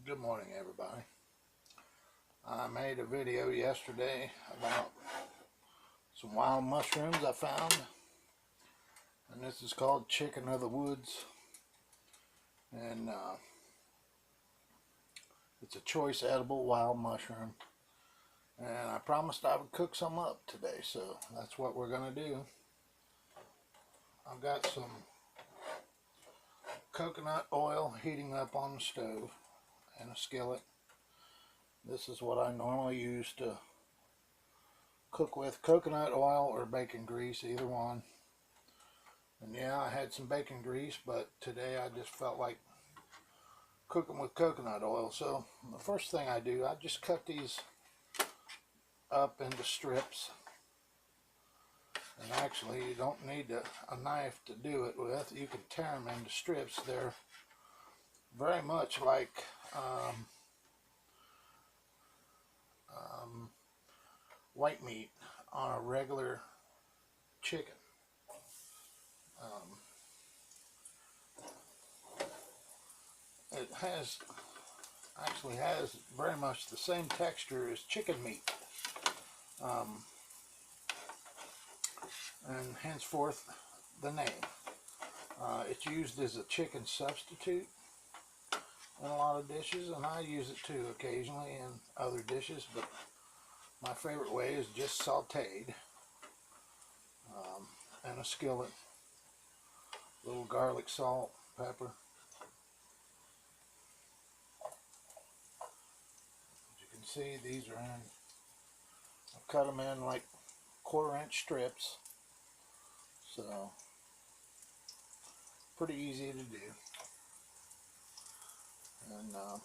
Good morning, everybody. I made a video yesterday about some wild mushrooms I found, and this is called chicken of the woods, and it's a choice edible wild mushroom, and I promised I would cook some up today, so that's what we're gonna do. I've got some coconut oil heating up on the stove and a skillet. This is what I normally use to cook with: coconut oil or bacon grease, either one. And yeah, I had some bacon grease, but today I just felt like cooking with coconut oil. So the first thing I do, I just cut these up into strips. And actually, you don't need a knife to do it with. You can tear them into strips. They're very much like white meat on a regular chicken. It actually has very much the same texture as chicken meat, and henceforth the name. It's used as a chicken substitute in a lot of dishes, and I use it too occasionally in other dishes, but my favorite way is just sauteed, and a skillet, a little garlic, salt, pepper. As you can see, these are in, I've cut them in like 1/4-inch strips, so pretty easy to do. And I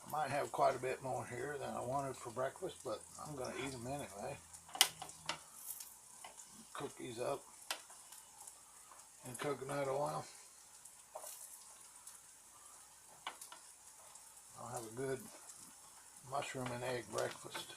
might have quite a bit more here than I wanted for breakfast, but I'm going to eat them anyway. Cook these up in coconut oil. I'll have a good mushroom and egg breakfast.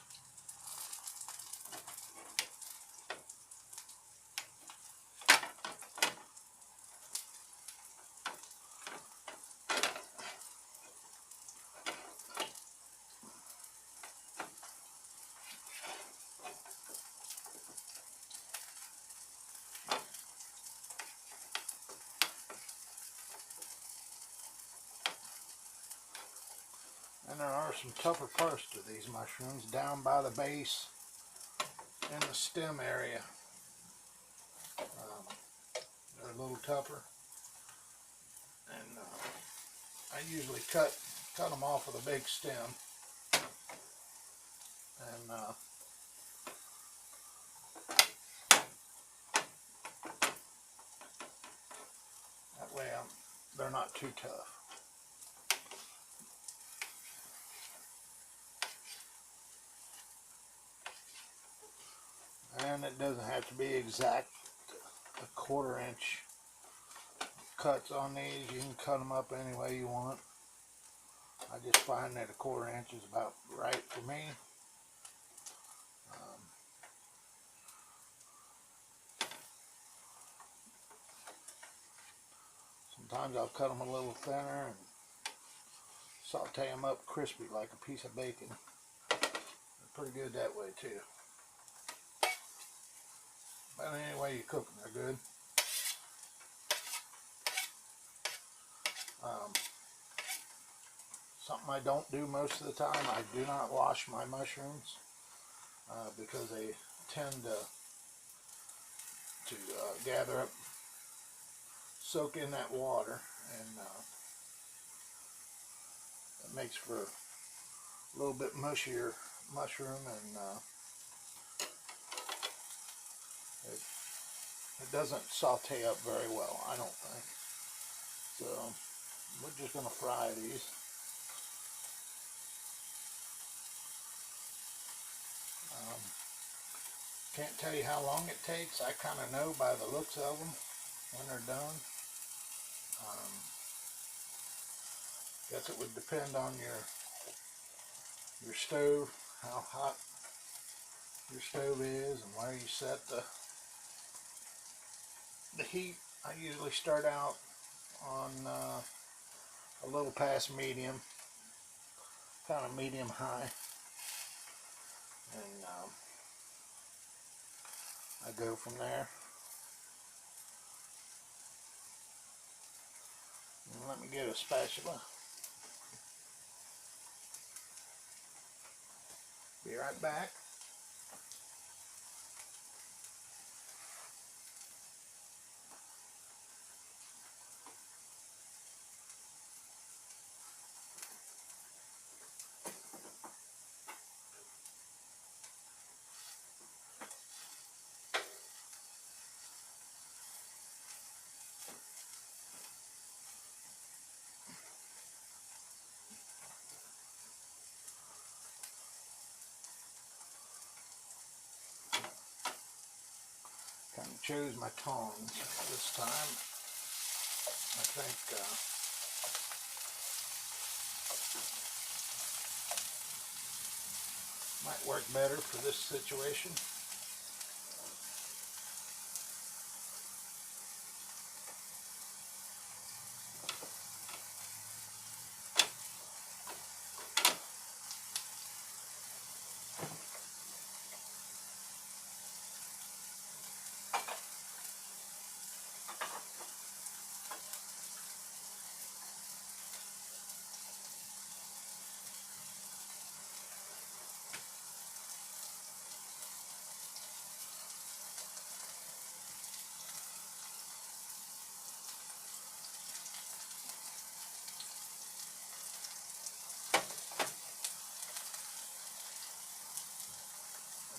And there are some tougher parts to these mushrooms down by the base in the stem area. They're a little tougher, and I usually cut them off with a big stem, and that way they're not too tough. And it doesn't have to be exact 1/4-inch cuts on these. You can cut them up any way you want. I just find that 1/4-inch is about right for me. Sometimes I'll cut them a little thinner and saute them up crispy like a piece of bacon. They're pretty good that way too. But any way you cook them, they're good. Something I don't do most of the time, I do not wash my mushrooms because they tend to gather up, soak in that water, and it makes for a little bit mushier mushroom, and it doesn't saute up very well, I don't think. So we're just going to fry these. Can't tell you how long it takes. I kind of know by the looks of them when they're done. Guess it would depend on your stove, how hot your stove is, and where you set the heat. I usually start out on a little past medium, kind of medium high, and I go from there. And let me get a spatula. Be right back. Kind of chose my tongs this time. I think might work better for this situation.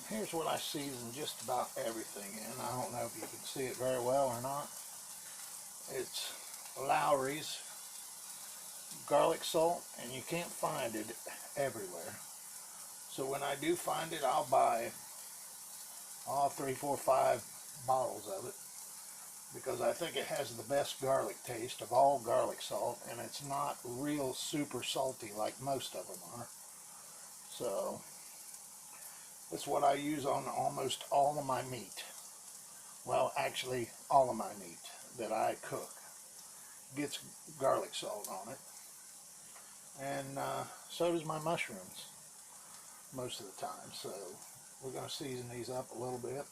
Here's what I season just about everything in. I don't know if you can see it very well or not. It's Lowry's garlic salt, and you can't find it everywhere. So when I do find it, I'll buy all 3, 4, 5 bottles of it, because I think it has the best garlic taste of all garlic salt, and it's not real super salty like most of them are. So that's what I use on almost all of my meat. Well, actually, all of my meat that I cook gets garlic salt on it. And so does my mushrooms most of the time. So we're going to season these up a little bit.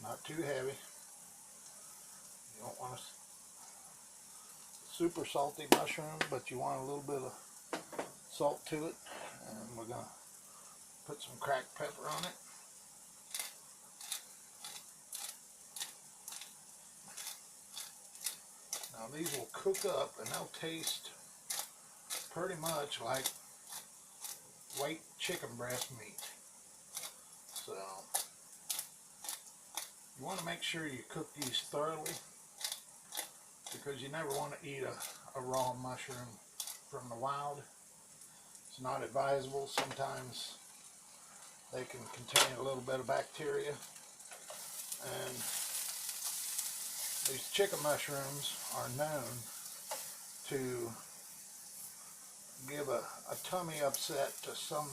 Not too heavy. You don't want a super salty mushroom, but you want a little bit of salt to it. And we're going to put some cracked pepper on it. Now these will cook up and they'll taste pretty much like white chicken breast meat. So you want to make sure you cook these thoroughly, because you never want to eat a raw mushroom from the wild. It's not advisable. Sometimes they can contain a little bit of bacteria, and these chicken mushrooms are known to give a tummy upset to some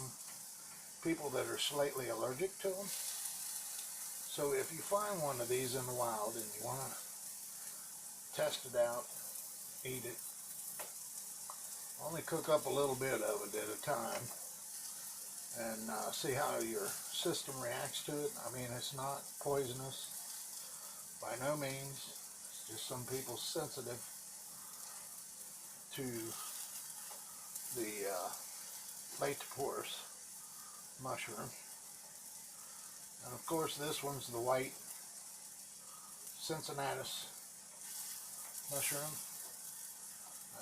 people that are slightly allergic to them. So if you find one of these in the wild and you want to test it out, eat it, only cook up a little bit of it at a time, and see how your system reacts to it. I mean, it's not poisonous by no means. It's just some people sensitive to the Lattiporous mushroom. And of course this one's the white Cincinnatus mushroom.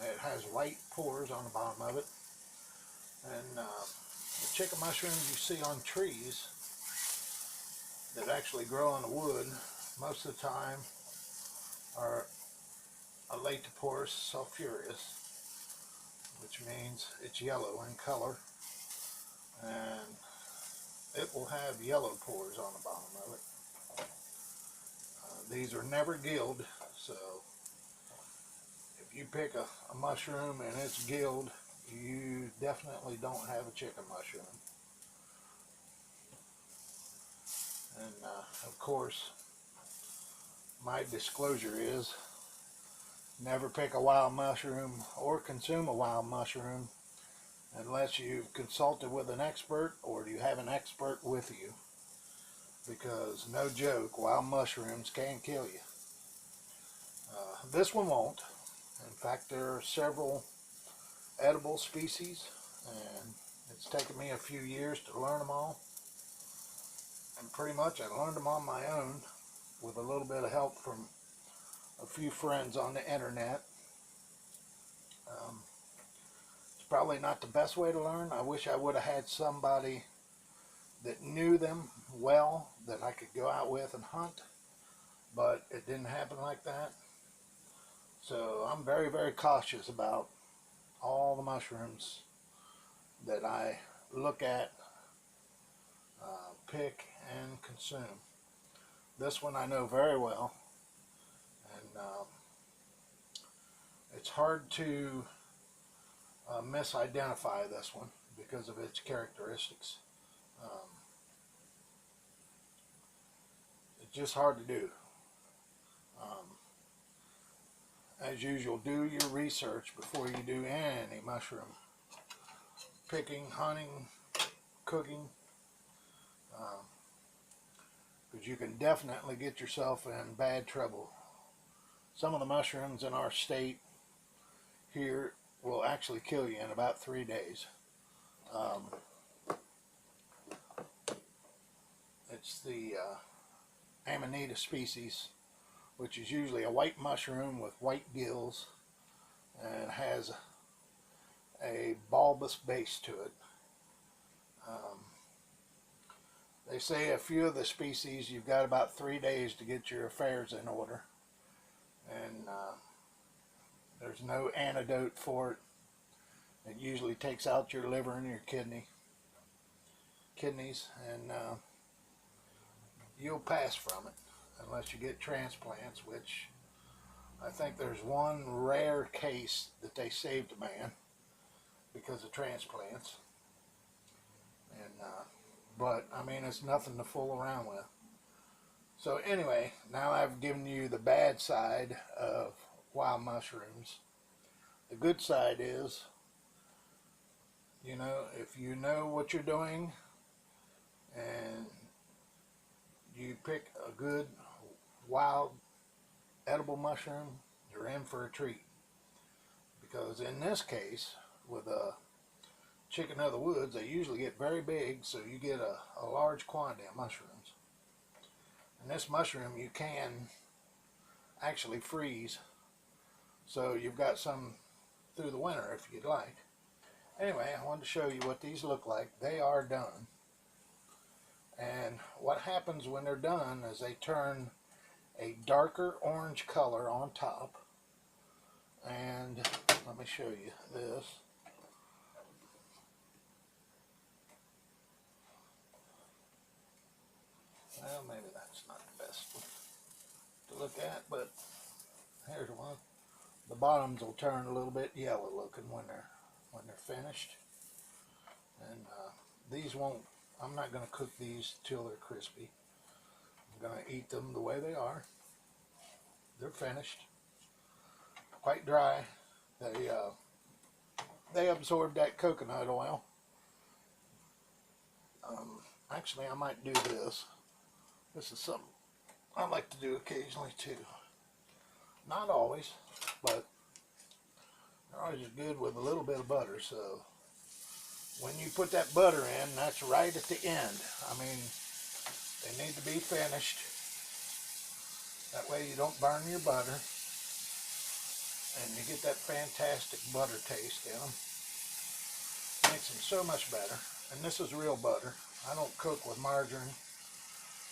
It has white pores on the bottom of it. And the chicken mushrooms you see on trees that actually grow on the wood most of the time are a Lattiporous sulphureus, which means it's yellow in color, and it will have yellow pores on the bottom of it. These are never gilled, so if you pick a mushroom and it's gilled, you definitely don't have a chicken mushroom. And of course, my disclosure is Never pick a wild mushroom or consume a wild mushroom unless you've consulted with an expert or you have an expert with you. Because, no joke, wild mushrooms can kill you. This one won't. In fact, there are several edible species, and it's taken me a few years to learn them all. And pretty much I learned them on my own with a little bit of help from a few friends on the internet. It's probably not the best way to learn. I wish I would have had somebody that knew them well that I could go out with and hunt, but it didn't happen like that. So I'm very, very cautious about all the mushrooms that I look at, pick, and consume. This one I know very well, and it's hard to misidentify this one because of its characteristics. It's just hard to do. As usual, do your research before you do any mushroom picking, hunting, cooking, because you can definitely get yourself in bad trouble. Some of the mushrooms in our state here will actually kill you in about 3 days. It's the Amanita species, which is usually a white mushroom with white gills and has a bulbous base to it. They say a few of the species you've got about 3 days to get your affairs in order, and there's no antidote for it. It usually takes out your liver and your kidneys, and you'll pass from it unless you get transplants, which I think there's one rare case that they saved a man because of transplants. And but I mean, it's nothing to fool around with. So anyway, now I've given you the bad side of wild mushrooms. The good side is, you know, if you know what you're doing and you pick a good wild edible mushroom, you're in for a treat. Because in this case, with a chicken of the woods, they usually get very big, so you get a large quantity of mushrooms. And this mushroom you can actually freeze, so you've got some through the winter if you'd like. Anyway, I wanted to show you what these look like. They are done. And what happens when they're done is they turn a darker orange color on top. And let me show you this. Well, maybe that's not the best one to look at, but here's one. The bottoms will turn a little bit yellow looking when they're finished. And these won't, I'm not going to cook these till they're crispy. I'm going to eat them the way they are. They're finished. Quite dry. They absorb that coconut oil. Actually, I might do this. This is something I like to do occasionally too. Not always, but they're always good with a little bit of butter. So when you put that butter in, that's right at the end. I mean, they need to be finished. That way you don't burn your butter, and you get that fantastic butter taste in them. Makes them so much better. And this is real butter. I don't cook with margarine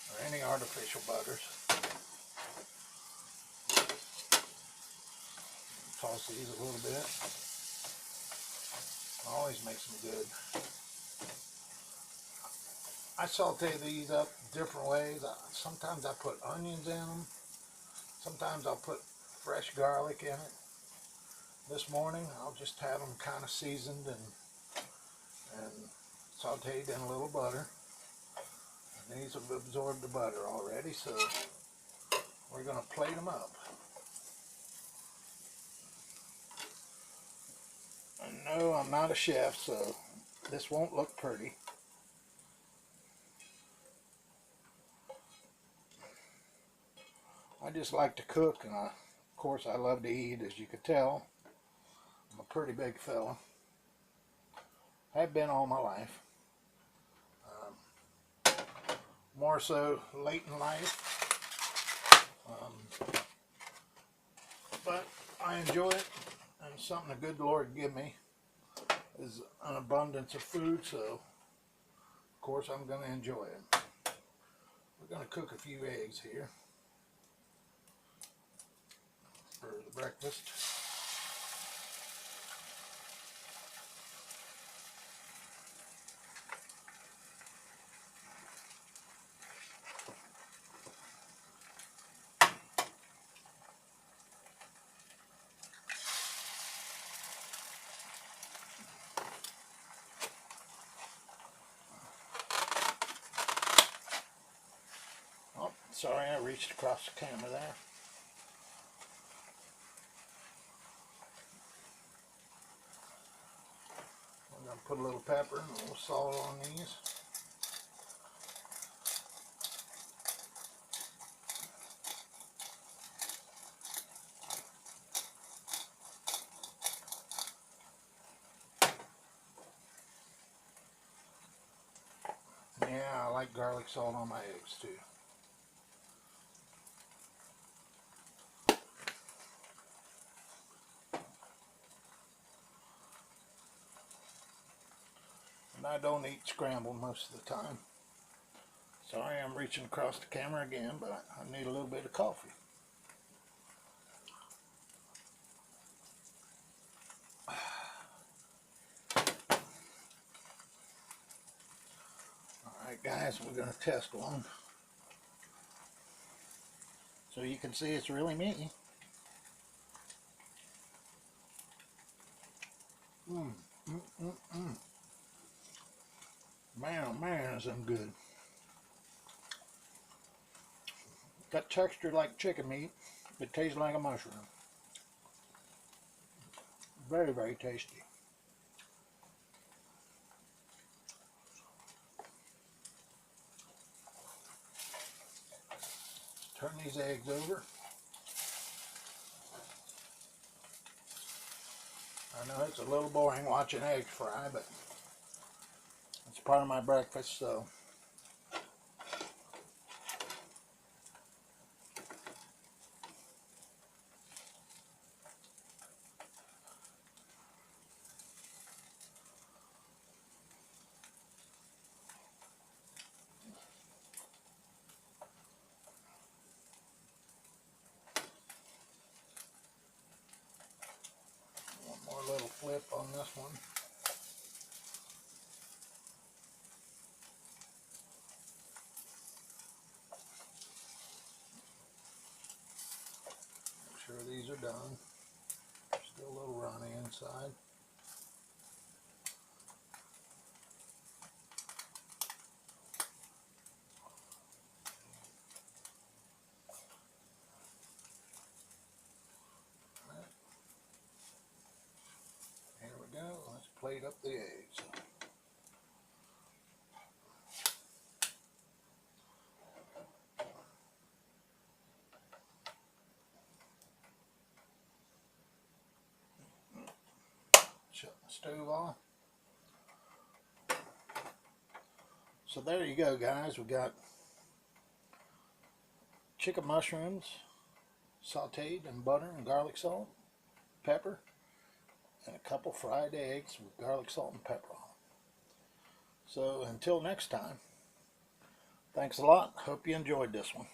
or any artificial butters. Toss these a little bit. Always makes them good. I saute these up different ways. Sometimes I put onions in them. Sometimes I'll put fresh garlic in it. This morning I'll just have them kind of seasoned and sauteed in a little butter. And these have absorbed the butter already, so we're going to plate them up. know I'm not a chef, so this won't look pretty. I just like to cook, and of course I love to eat, as you could tell. I'm a pretty big fella. Have been all my life. More so late in life. But I enjoy it, and it's something the good Lord give me is an abundance of food, so of course I'm going to enjoy it. We're going to cook a few eggs here for the breakfast. Oh, sorry, I reached across the camera there. I'm going to put a little pepper and a little salt on these. Yeah, I like garlic salt on my eggs too. And I don't eat scrambled most of the time. Sorry, I'm reaching across the camera again, but I need a little bit of coffee. Alright guys, we're going to test one. So you can see it's really me. Man, oh man, is them good. Got texture like chicken meat. It tastes like a mushroom. Very, very tasty. Turn these eggs over. I know it's a little boring watching eggs fry, but it's part of my breakfast, so. One more little flip on this one. Make sure these are done. Still a little runny inside. Here we go. Let's plate up the eggs. Shut the stove off. So there you go, guys. We got chicken mushrooms sauteed in butter and garlic salt, pepper, and a couple fried eggs with garlic salt and pepper on them. So until next time, thanks a lot. Hope you enjoyed this one.